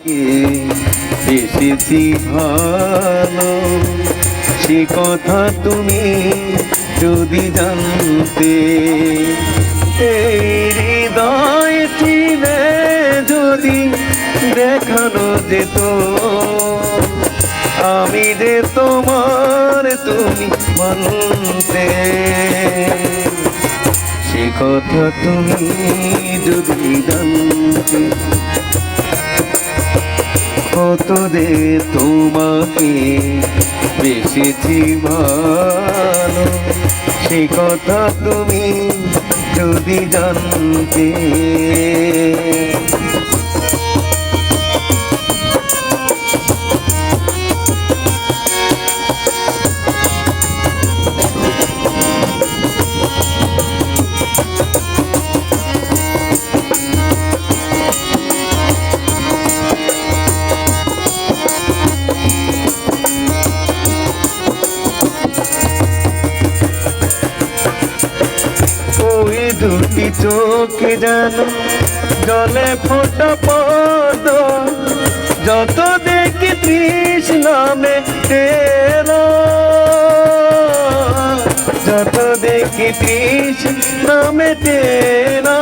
তোমাকে বেসেছি ভালো, সে কথা তুমি যদি জানতে। এই হৃদয় চিনে যদি দেখানো যেত আমি যে তোমার তুমি মানতে, সে কথা তুমি যদি জানতে। কত যে তোমাকে বেসেছি ভালো, সে কথা তুমি যদি জানতে। ওই দুটি চোখে যেন জলে ফোটা পদ, যত দেখি তৃষ্ণা মেটে না, যত দেখি তৃষ্ণা মেটে না।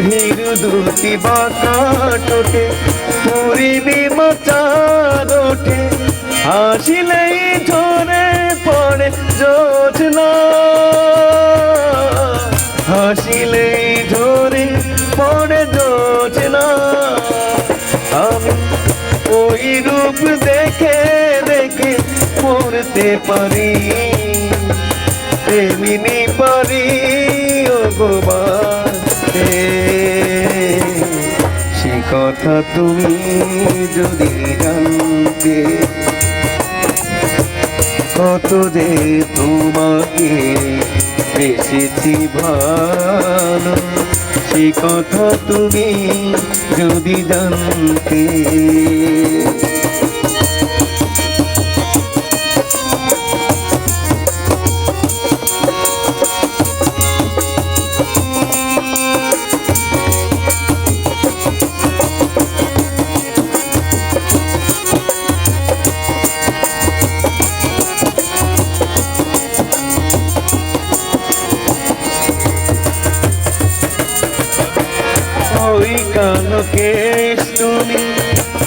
ধীর দুটি বাঁকা ঠোঁটে পূর্ণিমা চাঁদ ওঠে, হাসিলেই ঝরে পড়ে জোছনা, হাসিলেই ঝরে পড়ে জোছনা। আমি ওই রূপ দেখে দেখে পড়তে পারি, তেমনি পারি ও গোবাতে, সে কথা তুমি যদি জানতে। কত যে তোমাকে বেসেছি ভালো, সে কথা তুমি যদি জানতে। ওই কালো কেশ তুমি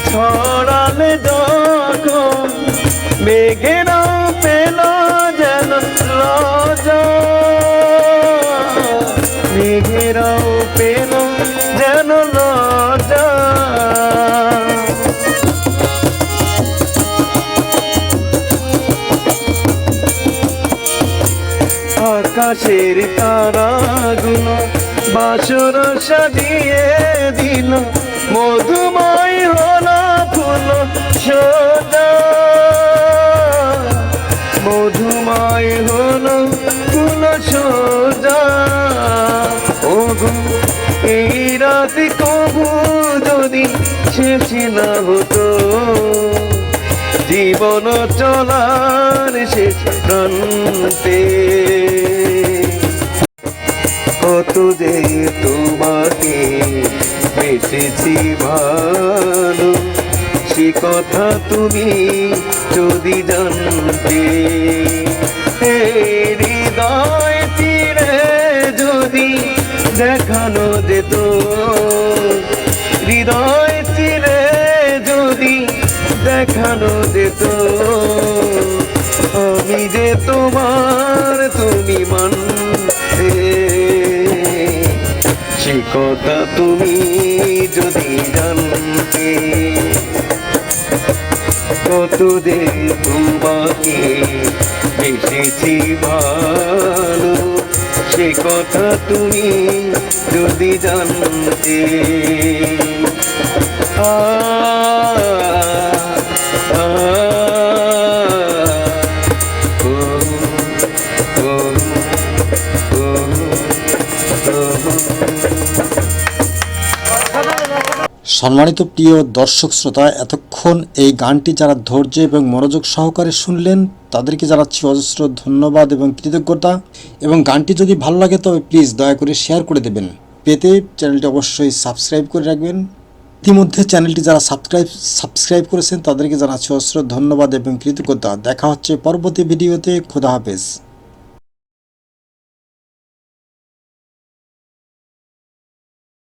ছড়ালে যখন, মেঘেরাও পেল যেন লজ্জা, মেঘেরাও পেল যেন লজ্জা। আকাশের তারাগুলো বাসর সাজিয়ে দিল, মধুময় হলো ফুল সোজা, মধুময় হলো ফুল সোজা। ওগো এই রাত কবু যদি শেষ না হতো, জীবন চলার শেষ প্রান্তে। কত যে তোমাকে বেসেছি ভালো, সে কথা তুমি যদি জানতে। হৃদয় তীরে যদি দেখানো যেত, হৃদয় তীরে যদি দেখানো যেত আমি যে তোমার তুমি মানতে, সে কথা তুমি যদি জানতে। কত যে তোমাকে বেসেছি ভালো, সে কথা তুমি যদি জানতে। সম্মানিত প্রিয় দর্শক শ্রোতা, এতক্ষণ এখন এই গানটি যারা ধৈর্য এবং মনোযোগ সহকারে শুনলেন তাদেরকে জানাচ্ছি অজস্র ধন্যবাদ এবং কৃতজ্ঞতা। এবং গানটি যদি ভালো লাগে তবে প্লিজ দয়া করে শেয়ার করে দেবেন। পেতে চ্যানেলটি অবশ্যই সাবস্ক্রাইব করে রাখবেন। ইতিমধ্যে চ্যানেলটি যারা সাবস্ক্রাইব করেছেন তাদেরকে জানাচ্ছি অজস্র ধন্যবাদ এবং কৃতজ্ঞতা। দেখা হচ্ছে পরবর্তী ভিডিওতে। খোদা হাফেজ।